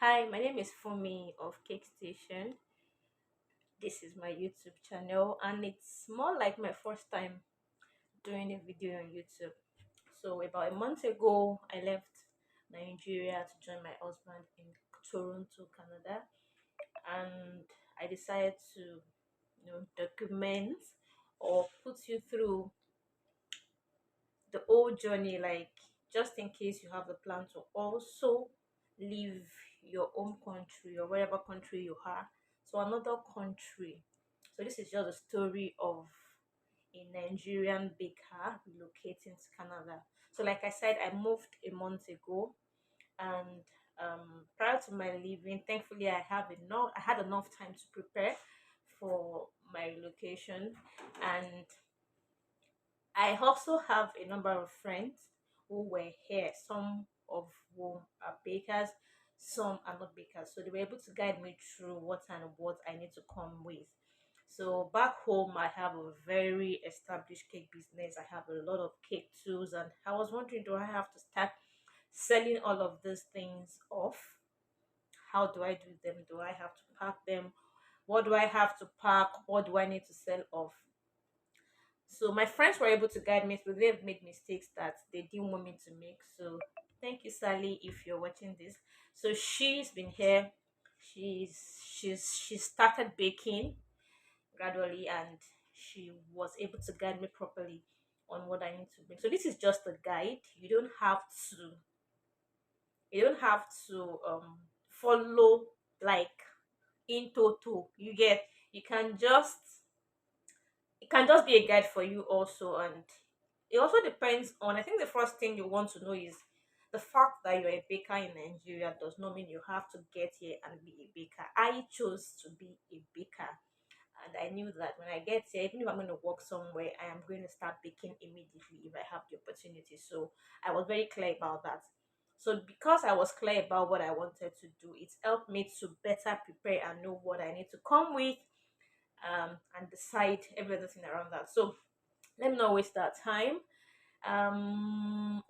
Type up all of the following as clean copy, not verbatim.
Hi, my name is Fumi of Cake Station. This is my YouTube channel, and it's more like my first time doing a video on YouTube. So, about a month ago, I left Nigeria to join my husband in Toronto, Canada, and I decided to, document or put you through the whole journey, like just in case you have the plan to also leave your home country or wherever country you are to another country. So this is just a story of a Nigerian baker relocating to Canada. So like I said, I moved a month ago, and prior to my leaving, thankfully I had enough time to prepare for my relocation. And I also have a number of friends who were here, some of whom are bakers, some are not bakers. So they were able to guide me through what I need to come with. So back home, I have a very established cake business. I have a lot of cake tools, and I was wondering, do I have to start selling all of these things off? How do I do them? Do I have to pack them? What do I have to pack? What do I need to sell off? So my friends were able to guide me through. They've made mistakes that they didn't want me to make. So thank you, Sally, if you're watching this. So she's been here. She started baking gradually, and she was able to guide me properly on what I need to bring. So this is just a guide. You don't have to follow like in total. You can just it can just be a guide for you also. And it also depends on, I think the first thing you want to know is the fact that you're a baker in Nigeria does not mean you have to get here and be a baker. I chose to be a baker, and I knew that when I get here, even if I'm going to work somewhere, I am going to start baking immediately if I have the opportunity. So I was very clear about that. So because I was clear about what I wanted to do, it helped me to better prepare and know what I need to come with, and decide everything around that. So let me not waste that time.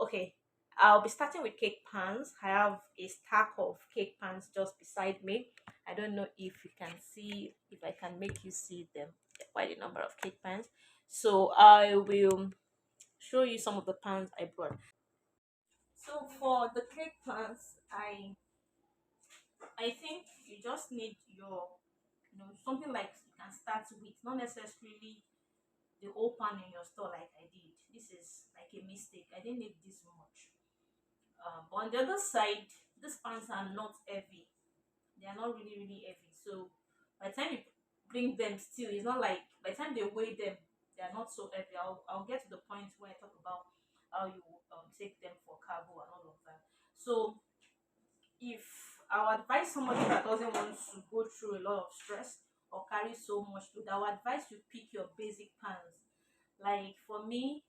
Okay, I'll be starting with cake pans. I have a stack of cake pans just beside me. I don't know if you can see, if I can make you see them, quite a number of cake pans. So I will show you some of the pans I brought. So for the cake pans, I think you just need your, something like you can start with, not necessarily the whole pan in your store like I did. This is like a mistake. I didn't need this much. But on the other side, these pans are not heavy. They are not really, really heavy. So by the time you bring them still, it's not like by the time they weigh them, they are not so heavy. I'll get to the point where I talk about how you take them for cargo and all of that. So if I would advise somebody that doesn't want to go through a lot of stress or carry so much load, I would advise you pick your basic pans. Like for me,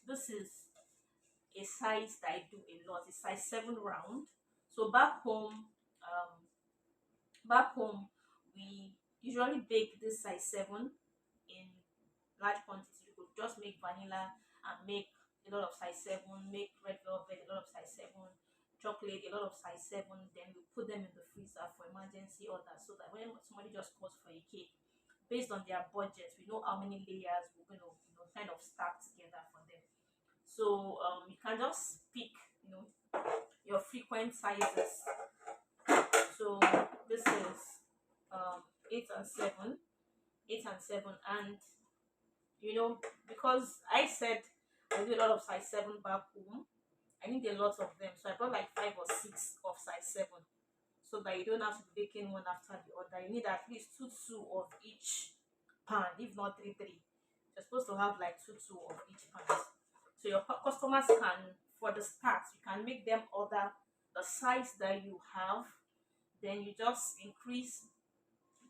this is a size that I do a lot. It's size 7 round. So back home, we usually bake this size 7 in large quantity. You could just make vanilla and make a lot of size 7, make red velvet, a lot of size 7, chocolate, a lot of size 7. Then we put them in the freezer for emergency orders, so that when somebody just calls for a cake, based on their budget, we know how many layers we're going to, kind of stack together for them. So you can just pick, your frequent sizes. So this is um, 8 and 7, 8 and 7, and because I said I do a lot of size 7 back home, I need a lot of them. So I brought like 5 or 6 of size 7, so that you don't have to be baking one after the other. You need at least two of each pan, if not three. You're supposed to have like two of each pan. So your customers can, for the start, you can make them order the size that you have. Then you just increase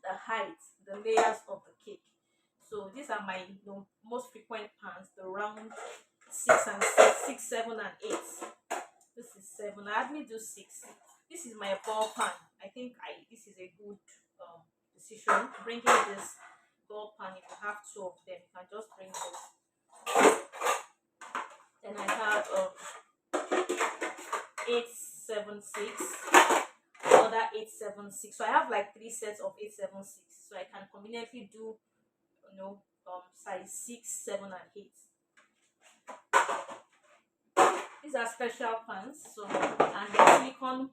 the height, the layers of the cake. So these are my, most frequent pans, the round 6, 7, and 8. This is 7. I hardly do 6. This is my ball pan. I think this is a good decision. Bringing this ball pan, if you have 2 of them, you can just bring this. Then I have 8, 7, 6. another 876. So I have like three sets of 876. So I can conveniently do, size 6, 7, and 8. These are special pants, so and they're silicone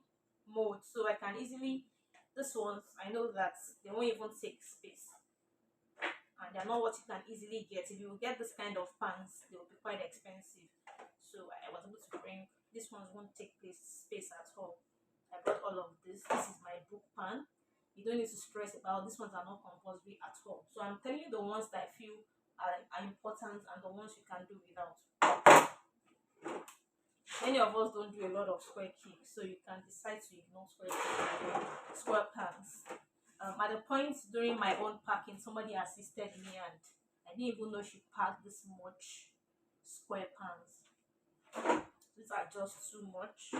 mold, so I can easily. This ones I know that they won't even take space, and they're not what you can easily get. If you get this kind of pants, they will be quite expensive. So I was able to bring this ones won't take space at all. I brought all of this. This is my book pan. You don't need to stress about these ones are not compulsory at all. So I'm telling you the ones that I feel are important and the ones you can do without. Many of us don't do a lot of square kicks, so you can decide to ignore square kicks, square pants. At the point during my own packing, somebody assisted me, and I didn't even know she packed this much square pants. These are just too much.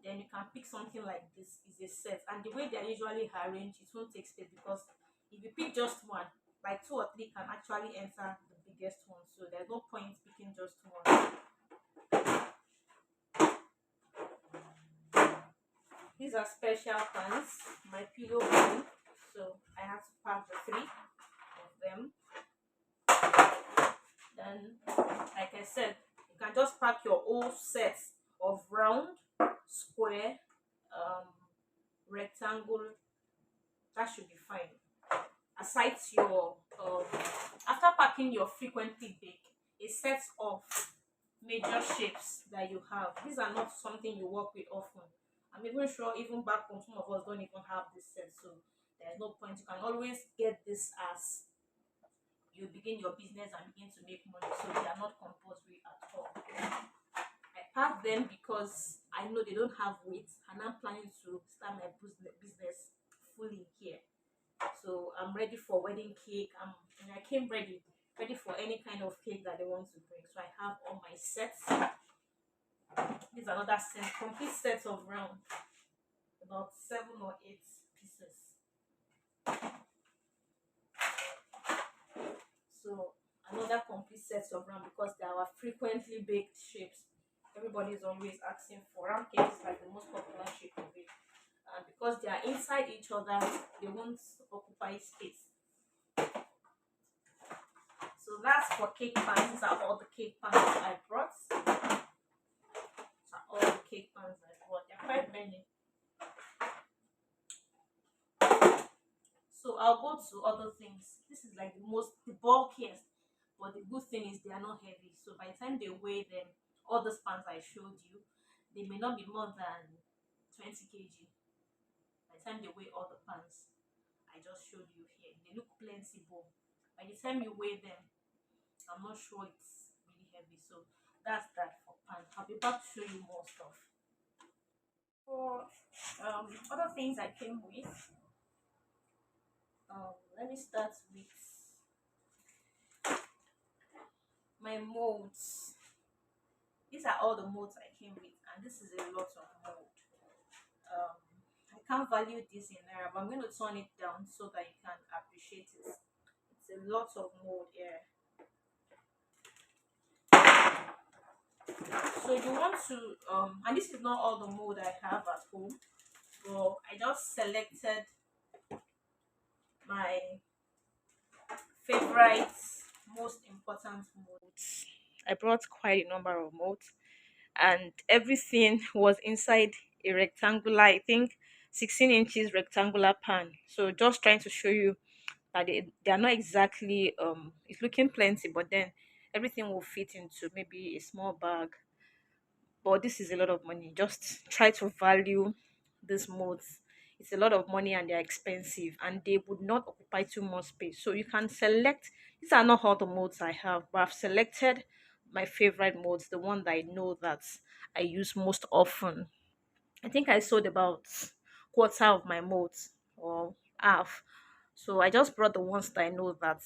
Then you can pick something like this is a set, and the way they're usually arranged, it won't take space because if you pick just one, like two or three can actually enter the biggest one. So there's no point picking just one. These are special pants, my pillow one. So I have to pack the three of them. Then, like I said, you can just pack your whole set of round, square, rectangle. That should be fine. Aside your after packing your frequently bake, a set of major shapes that you have. These are not something you work with often. I'm even sure even back home some of us don't even have this set, so there's no point. You can always get this as you begin your business and begin to make money, so they are not compulsory at all. I pack them because I know they don't have weight and I'm planning to start my business fully here. So I'm ready for wedding cake. And I came ready for any kind of cake that they want to bring. So I have all my sets. This is another set, complete set of round, about 7 or 8 pieces. So another complete set of round because they are frequently baked shapes. Everybody is always asking for round cakes, like the most popular shape of it. And because they are inside each other, they won't occupy space. So that's for cake pans. These are all the cake pans I brought. These are all the cake pans I brought. There are quite many. So I'll go to other things. This is like the bulkiest, but the good thing is they are not heavy. So by the time they weigh them, all those pans I showed you, they may not be more than 20 kg. By the time they weigh all the pans I just showed you here, they look plenty, but by the time you weigh them, I'm not sure it's really heavy. So that's that for pan. I'll be back to show you more stuff. For other things I came with, let me start with my molds. These are all the molds I came with, and this is a lot of mold. Um, I can't value this in naira, but I'm going to turn it down so that you can appreciate it. It's a lot of mold here. So you want to and this is not all the mold I have at home, but I just selected my favorite, most important molds. I brought quite a number of molds, and everything was inside a rectangular, I think 16 inches rectangular pan. So just trying to show you that they are not exactly it's looking plenty, but then everything will fit into maybe a small bag. But this is a lot of money. Just try to value these modes. It's a lot of money and they're expensive and they would not occupy too much space. So you can select, these are not all the modes I have, but I've selected my favorite modes, the one that I know that I use most often. I think I sold about quarter of my molds or half. So I just brought the ones that I know that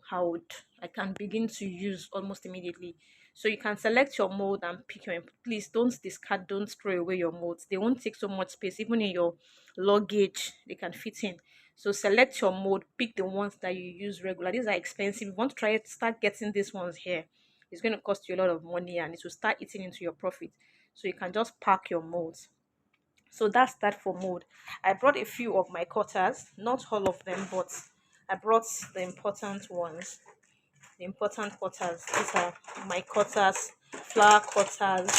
how I can begin to use almost immediately. So you can select your mold and pick your. Please don't discard, don't throw away your molds. They won't take so much space, even in your luggage. They can fit in. So select your mold, pick the ones that you use regular. These are expensive. If you want to try it, start getting these ones here. It's going to cost you a lot of money and it will start eating into your profit. So you can just pack your molds. So that's that for mold. I brought a few of my cutters, not all of them, but I brought the important ones, the important cutters. These are my cutters, flower cutters,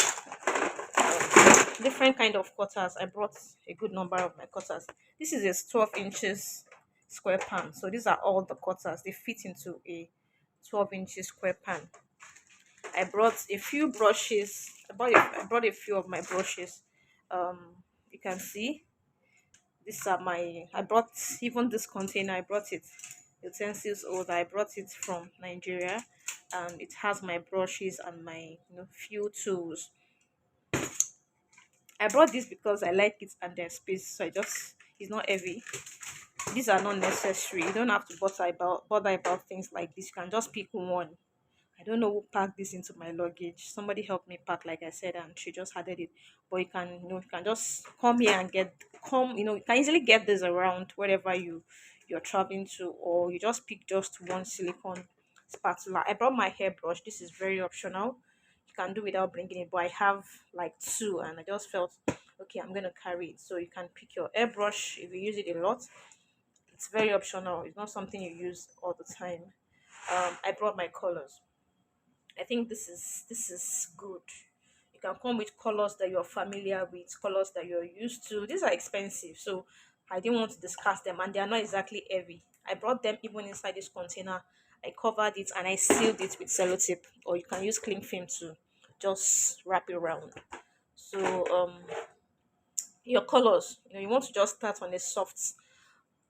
different kind of cutters. I brought a good number of my cutters. This is a 12 inches square pan. So these are all the cutters. They fit into a 12 inches square pan. I brought a few brushes. I brought a few of my brushes. Um, you can see these are my. I brought even this container. I brought it utensils old. I brought it from Nigeria, and it has my brushes and my few tools. I brought this because I like it and there's space, so I just it's not heavy. These are not necessary. You don't have to bother about things like this. You can just pick one. I don't know who packed this into my luggage. Somebody helped me pack, like I said, and she just added it. But you can just come here and you can easily get this around wherever you're traveling to, or you just pick just one silicone spatula. I brought my hairbrush. This is very optional. You can do without bringing it, but I have like two, and I just felt okay. I'm gonna carry it, so you can pick your airbrush if you use it a lot. It's very optional. It's not something you use all the time. I brought my colors. I think this is good. You can come with colors that you're familiar with, colors that you're used to. These are expensive, so I didn't want to discuss them, and they are not exactly heavy. I brought them even inside this container. I covered it and I sealed it with sellotape, or you can use cling film to just wrap it around. So your colors, you want to just start on a soft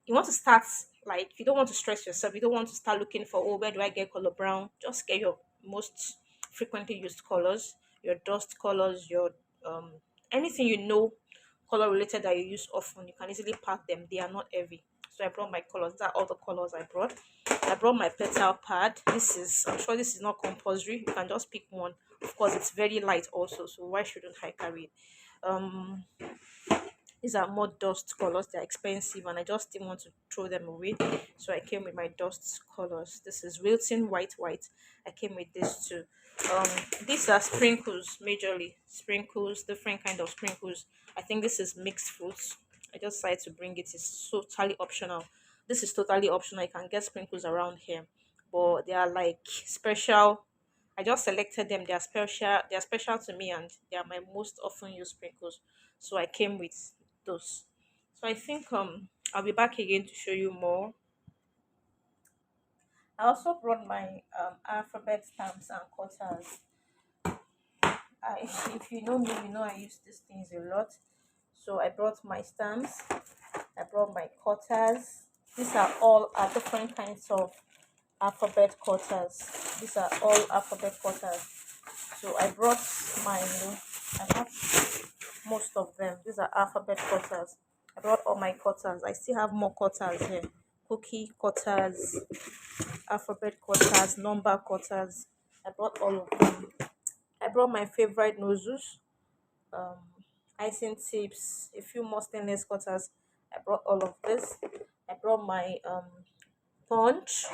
you want to start like you don't want to stress yourself. You don't want to start looking for, oh, where do I get color brown? Just get your most frequently used colors, your dust colors, your um anything color related that you use often. You can easily pack them. They are not heavy. So I brought my colors. These are all the colors I brought. I brought my petal pad. I'm sure this is not compulsory. You can just pick one. Of course, it's very light also, so why shouldn't I carry it? um these are more dust colors. They're expensive, and I just didn't want to throw them away. So I came with my dust colors. This is Wilton White White. I came with this too. Um, these are sprinkles, majorly sprinkles, different kind of sprinkles. I think this is mixed fruits. I just decided to bring it. It's totally optional. This is totally optional. You can get sprinkles around here, but they are like special. I just selected them. They are special. They are special to me, and they are my most often used sprinkles. So I came with those. So I think I'll be back again to show you more. I also brought my alphabet stamps and cutters. If you know me, you know I use these things a lot. So I brought my stamps. I brought my cutters. These are all different kinds of alphabet cutters. These are all alphabet cutters. So I brought my, I have most of them. These are alphabet cutters. I brought all my cutters. I still have more cutters here. Cookie cutters, alphabet cutters, number cutters. I brought all of them. I brought my favorite nozzles, um, icing tips, a few more stainless cutters. I brought all of this. I brought my punch.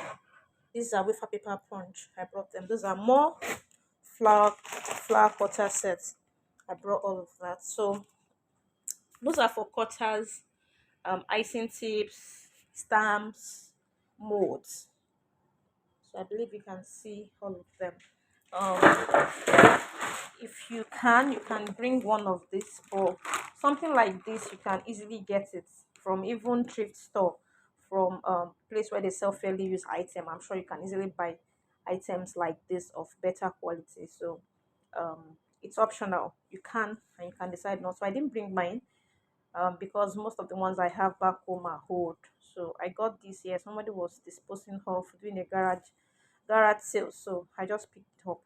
These are wafer paper punch. I brought them. Those are more flower cutter sets. I brought all of that. So those are for cutters, icing tips, stamps, molds. So I believe you can see all of them. Um, if you can bring one of this, or something like this. You can easily get it from even thrift store, from place where they sell fairly used item. I'm sure you can easily buy items like this of better quality. So it's optional. You can, and you can decide not. So I didn't bring mine because most of the ones I have back home are old. So I got this here. Somebody was disposing of doing a garage sale, so I just picked it up.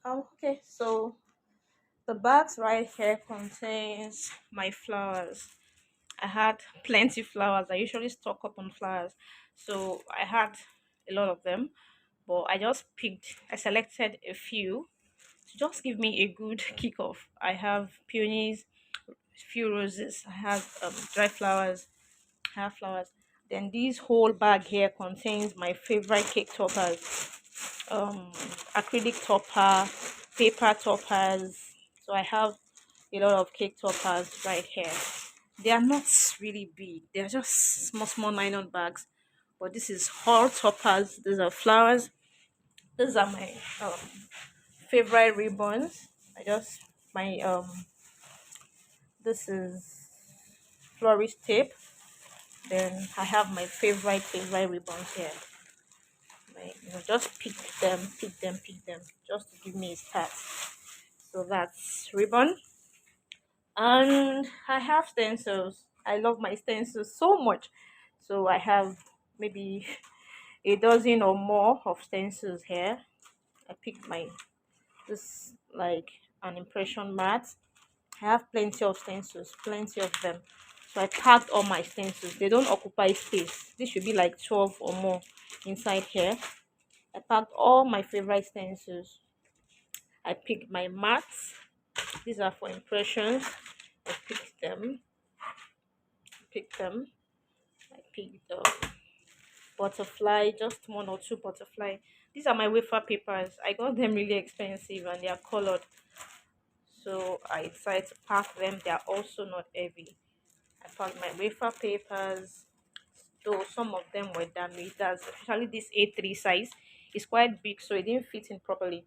Okay, so the bags right here contains my flowers. I had plenty flowers. I usually stock up on flowers, so I had a lot of them. But I selected a few to just give me a good kickoff. I have peonies, few roses. I have dry flowers. I have flowers. Then this whole bag here contains my favorite cake toppers. um acrylic topper, paper toppers. So I have a lot of cake toppers right here. They are not really big, they are just small nylon bags, but this is whole toppers. These are flowers. These are my favorite ribbons. I just my This is florist tape. Then I have my favorite ribbons here. Just pick them, just to give me a start. So that's ribbon. And I have stencils. I love my stencils so much. So I have maybe a dozen or more of stencils here. I picked my this like an impression mat. I have plenty of stencils, plenty of them. So I packed all my stencils. They don't occupy space. This should be like 12 or more inside here. I packed all my favorite stencils. I picked my mats. These are for impressions. I picked them. I picked the butterfly, just one or two butterfly. These are my wafer papers. I got them really expensive and they are colored. So I decided to pack them. They are also not heavy. I packed my wafer papers, though some of them were damaged. That's especially this A3 size. It's quite big, so it didn't fit in properly.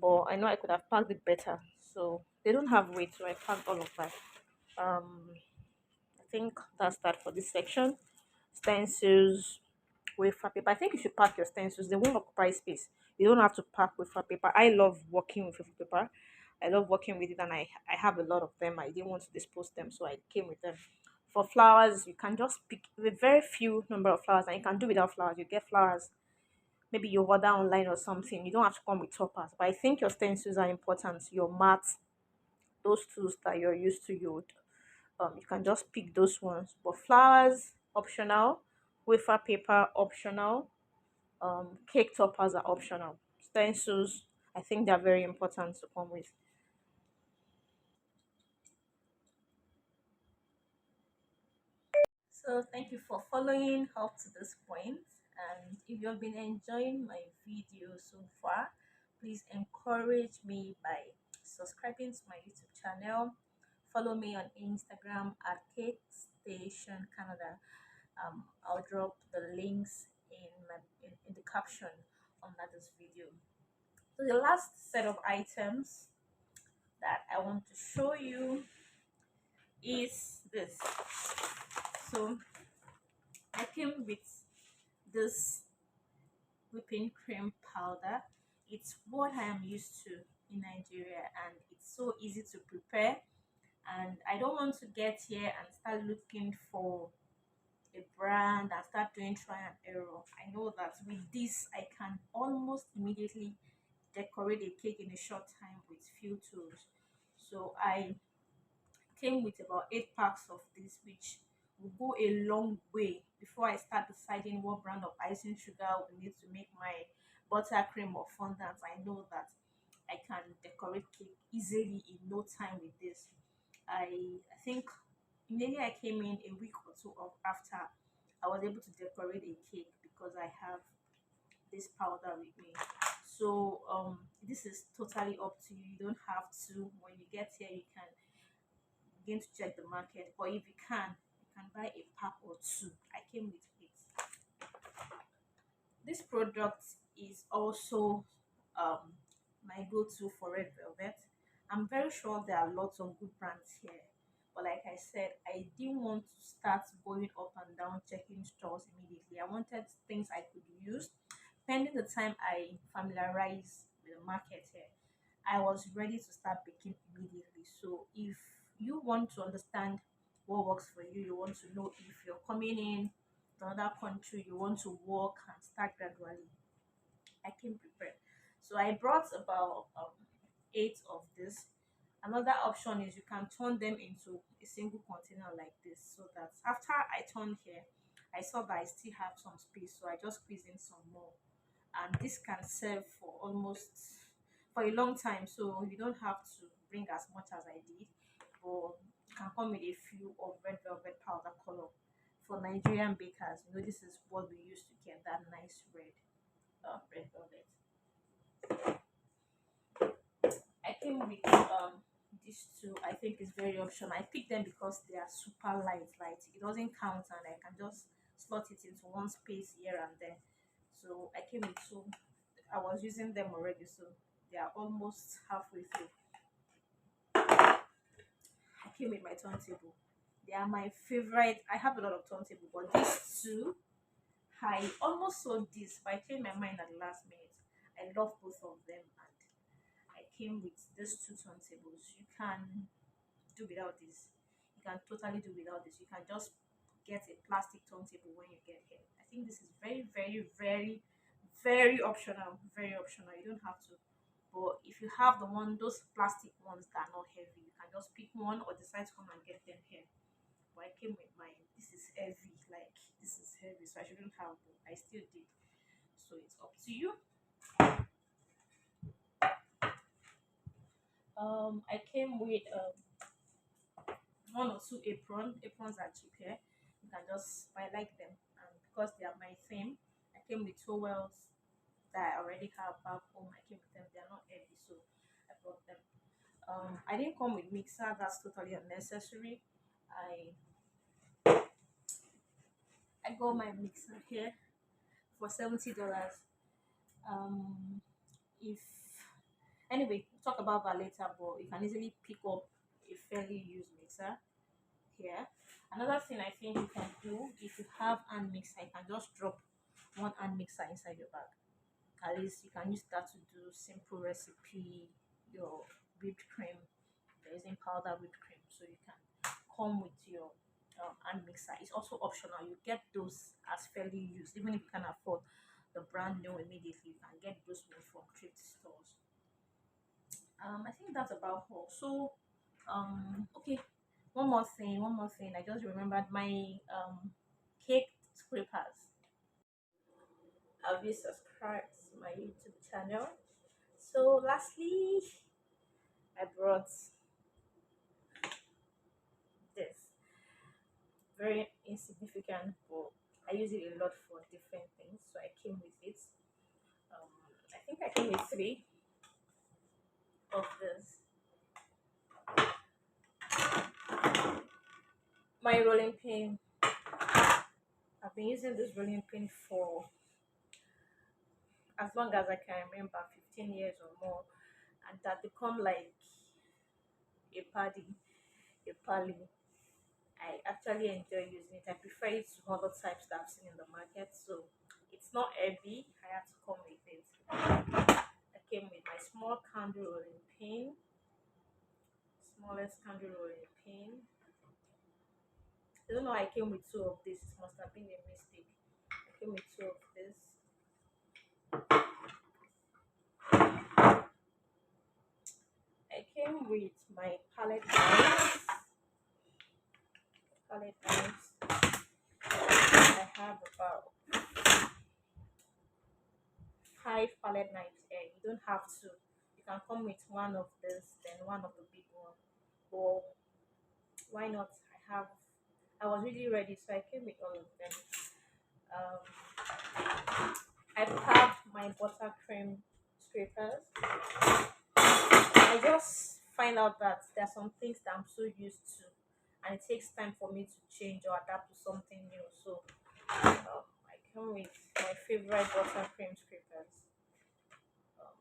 But I know I could have packed it better. So they don't have weight, so I packed all of that. I think that's that for this section. Stencils, wafer paper. I think you should pack your stencils. They won't occupy space. You don't have to pack wafer paper. I love working with wafer paper. I love working with it, and I have a lot of them. I didn't want to dispose them, so I came with them. For flowers, you can just pick with very few number of flowers, and you can do without flowers. You get flowers. Maybe you order online or something. You don't have to come with toppers. But I think your stencils are important. Your mats, those tools that you're used to, you can just pick those ones. But flowers optional, wafer paper optional, cake toppers are optional. Stencils, I think they're very important to come with. So thank you for following up to this point. And if you've been enjoying my video so far, please encourage me by subscribing to my YouTube channel. Follow me on Instagram at Cake Station Canada. I'll drop the links in the caption under this video. So the last set of items that I want to show you is this. So I came with this whipping cream powder. It's what I am used to in Nigeria, and it's so easy to prepare. And I don't want to get here and start looking for a brand and start doing try and error. I know that with this I can almost immediately decorate a cake in a short time with few tools. So I came with about 8 packs of this, which will go a long way before I start deciding what brand of icing sugar we need to make my buttercream or fondant. I know that I can decorate cake easily in no time with this. I think immediately I came in a week or two of after, I was able to decorate a cake because I have this powder with me. So this is totally up to you. You don't have to. When you get here, you can begin to check the market, or if you can buy a pack or two. I came with it. This product is also um, my go-to for red velvet. I'm very sure there are lots of good brands here, but like I said, I didn't want to start going up and down checking stores immediately. I wanted things I could use. Pending the time I familiarize with the market here, I was ready to start baking immediately. So if you want to understand what works for you, you want to know if you're coming in to another country, you want to work and start gradually, I came prepared. So I brought about 8 of this. Another option is you can turn them into a single container like this, so that after I turned here, I saw that I still have some space, so I just squeezed in some more. And this can serve for almost for a long time, so you don't have to bring as much as I did, but you can come with a few of red velvet powder color. For Nigerian bakers, this is what we use to get that nice red velvet. I came with these two. I think it's very optional. I picked them because they are super light, right? It doesn't count, and I can just slot it into one space here and there. So I came with two. I was using them already, so they are almost halfway through. I came with my turntable. They are my favorite. I have a lot of turntable, but these two, I almost sold this, but I changed my mind at the last minute. I love both of them, and I came with these two turntables. You can do without this. You can totally do without this. You can just get a plastic turntable when you get here. I think this is very, very, very, very optional. Very optional. You don't have to. But if you have the one, those plastic ones that are not heavy, you can just pick one or decide to come and get them here. But I came with mine. This is heavy. Like this is heavy, so I shouldn't have. But I still did. So it's up to you. I came with one or two aprons are cheap here. You can just I like them, and because they are my theme, I came with towels that I already have back home. I came with them. They are not heavy, so I brought them. I didn't come with mixer. That's totally unnecessary. I i got my mixer here for $70. If Anyway, we'll talk about that later, but you can easily pick up a fairly used mixer here. Another thing I think you can do, if you have hand mixer, you can just drop one hand mixer inside your bag. At least you can use that to do simple recipe, your whipped cream. There isn't powder whipped cream, so you can come with your hand mixer. It's also optional. You get those as fairly used, even if you can afford the brand new immediately. You can get those ones from thrift stores. I think that's about all. So, okay, one more thing. I just remembered my cake scrapers. Have you subscribed to my YouTube channel? So, lastly, I brought this very insignificant, but I use it a lot for different things. So, I came with it. Um, I think I came with three of this. My rolling pin. I've been using this rolling pin for as long as I can remember, 15 years or more, and that become like a paddy, a pally. I actually enjoy using it. I prefer it to other types that I've seen in the market. So it's not heavy. I had to come with it. I came with my small candle rolling pin, smallest candle rolling pin. I don't know. I came with two of this. It must have been a mistake. I came with two of this. I came with my palette knives. Palette knives. I have about five palette knives here. You don't have to. You can come with one of this, then one of the big one. Or why not? I was really ready, so I came with all of them. I packed my buttercream scrapers. I just find out that there are some things that I'm so used to, and it takes time for me to change or adapt to something new. So I came with my favorite buttercream scrapers. Um,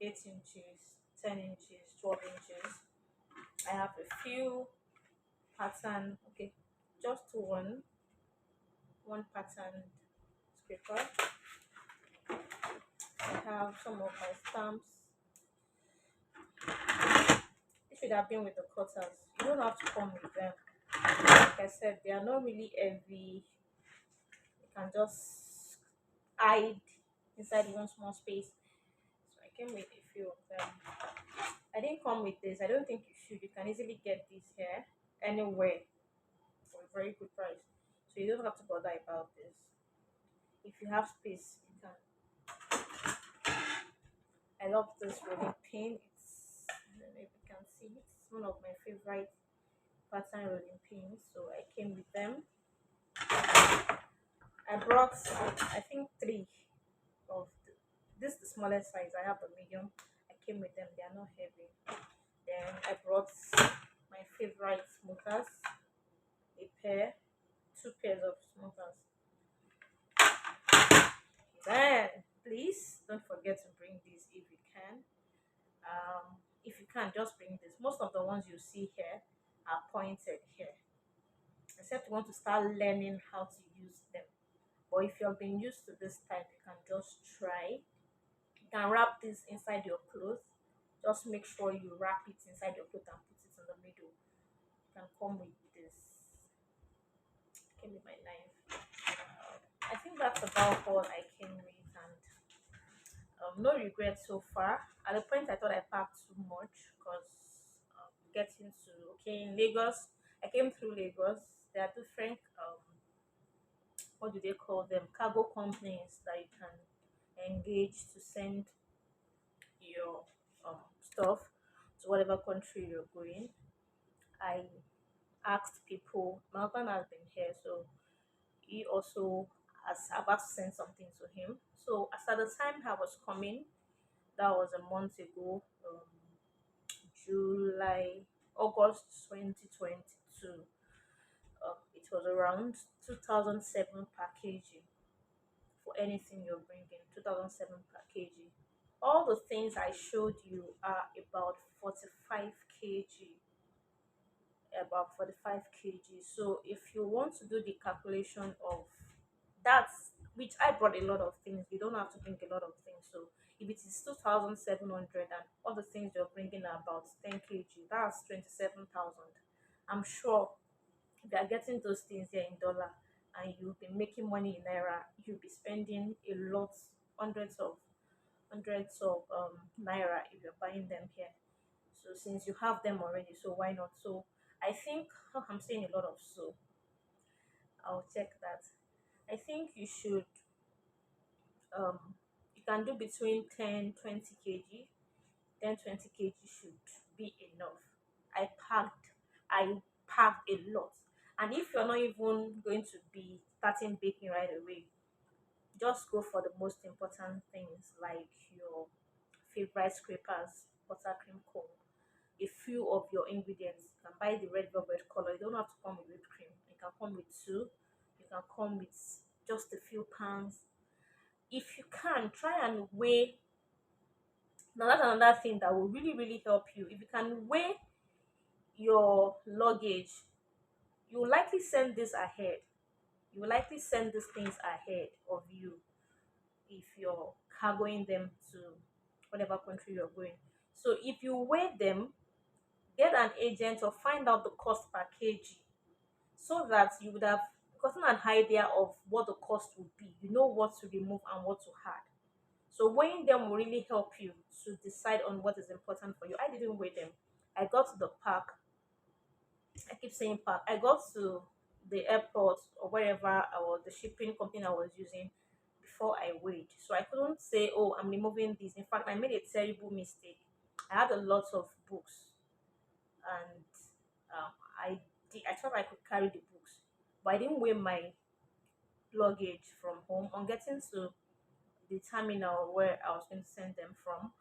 8 inches, 10 inches, 12 inches. I have a few pattern, okay, just one pattern scraper. I have some of my stamps. It should have been with the cutters. You don't have to come with them. Like I said, they are not really heavy. You can just hide inside one small space. So I came with a few of them. I didn't come with this. I don't think you should. You can easily get this here anywhere for a very good price. So you don't have to bother about this. If you have space, you can. I love this rolling pin. I don't know if you can see it. It's one of my favorite pattern rolling pins. So I came with them. I brought I think three of them. This is the smallest size. I have the medium. I came with them. They are not heavy. Then I brought my favorite smokers, a pair, two pairs of smokers. Then please don't forget to bring these if you can. If you can, just bring this. Most of the ones you see here are pointed here. Except you want to start learning how to use them. But if you've been used to this type, you can just try. You can wrap this inside your clothes. Just make sure you wrap it inside your clothes and put it in the middle. You can come with this. Came with my knife. I think that's about all I came with, and no regrets so far. At the point, I thought I packed too much because getting to in Lagos, I came through Lagos. There are different what do they call them, cargo companies that you can engage to send your stuff to whatever country you're going. I asked people. My husband has been here, so he also has about to send something to him. So as at the time I was coming, that was a month ago, July, August 2022. It was around 2007 per kg for anything you're bringing. 2007 per kg. All the things I showed you are about 45 kg, about 45 kg. So if you want to do the calculation of that, which I brought a lot of things, you don't have to bring a lot of things. So if it is 2,700 and all the things you're bringing are about 10 kg, that's 27,000. I'm sure if you are getting those things here in dollar and you'll be making money in naira, you'll be spending a lot, hundreds of naira if you're buying them here. So since you have them already, so why not? So I think I'm saying a lot of so. I'll check that. I think you should um you can do between 10-20 kg. 10-20 kg should be enough. I packed a lot. And if you're not even going to be starting baking right away, just go for the most important things like your favorite scrapers, buttercream cone, a few of your ingredients. You can buy the red velvet color. You don't have to come with whipped cream. You can come with two. You can come with just a few pounds. If you can, try and weigh. Now that's another thing that will really, really help you. If you can weigh your luggage, you will likely send this ahead. You will likely send these things ahead of you if you're cargoing them to whatever country you're going. So if you weigh them, get an agent or find out the cost per kg so that you would have gotten an idea of what the cost would be. You know what to remove and what to add. So weighing them will really help you to decide on what is important for you. I didn't weigh them. I got to the park. I keep saying park. I got to the airport or wherever or the shipping company I was using before I weighed. So I couldn't say, oh, I'm removing this. In fact, I made a terrible mistake. I had a lot of books and I thought I could carry the books, but I didn't weigh my luggage from home. On getting to the terminal where I was going to send them from,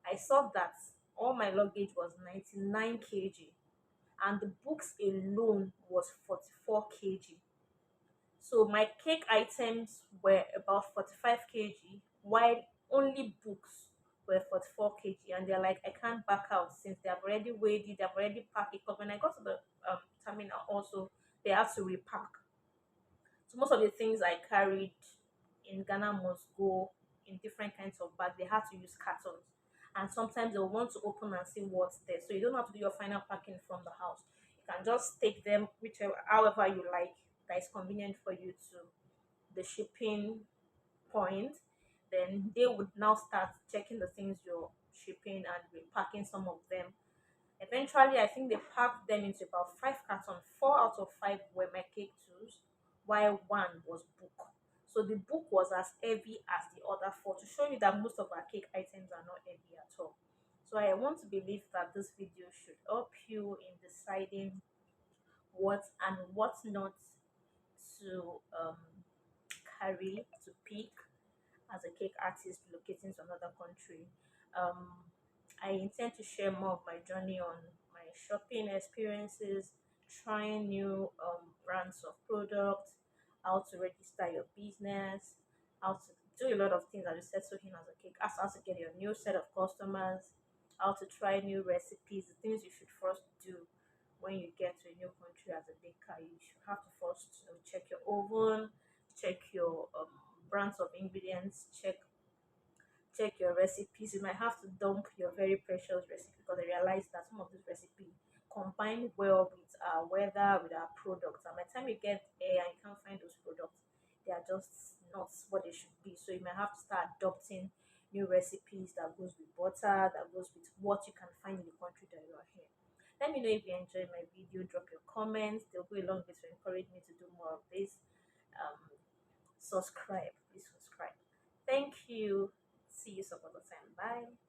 I saw that all my luggage was 99 kg and the books alone was 44 kg. So my cake items were about 45 kg, while only books were 44 kg. And they're like, I can't back out since they have already weighed it, they've already packed it. Because when I got to the terminal, also they had to repack. So most of the things I carried in Ghana must go in different kinds of bags. They had to use cartons. And sometimes they'll want to open and see what's there. So you don't have to do your final packing from the house. You can just take them whichever however you like that is convenient for you to the shipping point. Then they would now start checking the things you're shipping and repacking some of them. Eventually, I think they packed them into about 5 cartons. Four out of five were my cake tools, while one was book. So the book was as heavy as the other four to show you that most of our cake items are not heavy at all. So I want to believe that this video should help you in deciding what and what not to carry, to pick, as a cake artist relocating to another country. Um, I intend to share more of my journey on my shopping experiences, trying new brands of products, how to register your business, how to do a lot of things as you settle in as a cake, how to get your new set of customers, how to try new recipes, the things you should first do when you get to a new country as a baker. You should have to first check your oven, check your brands of ingredients, check your recipes. You might have to dump your very precious recipe because I realized that some of these recipes combine well with our weather, with our products. And by the time you get there and you can't find those products, they are just not what they should be. So you might have to start adopting new recipes that goes with butter, that goes with what you can find in the country that you are here. Let me know if you enjoyed my video. Drop your comments. They'll go a long way to encourage me to do more of this. Um, Subscribe. Please subscribe. Thank you. See you some other time. Bye.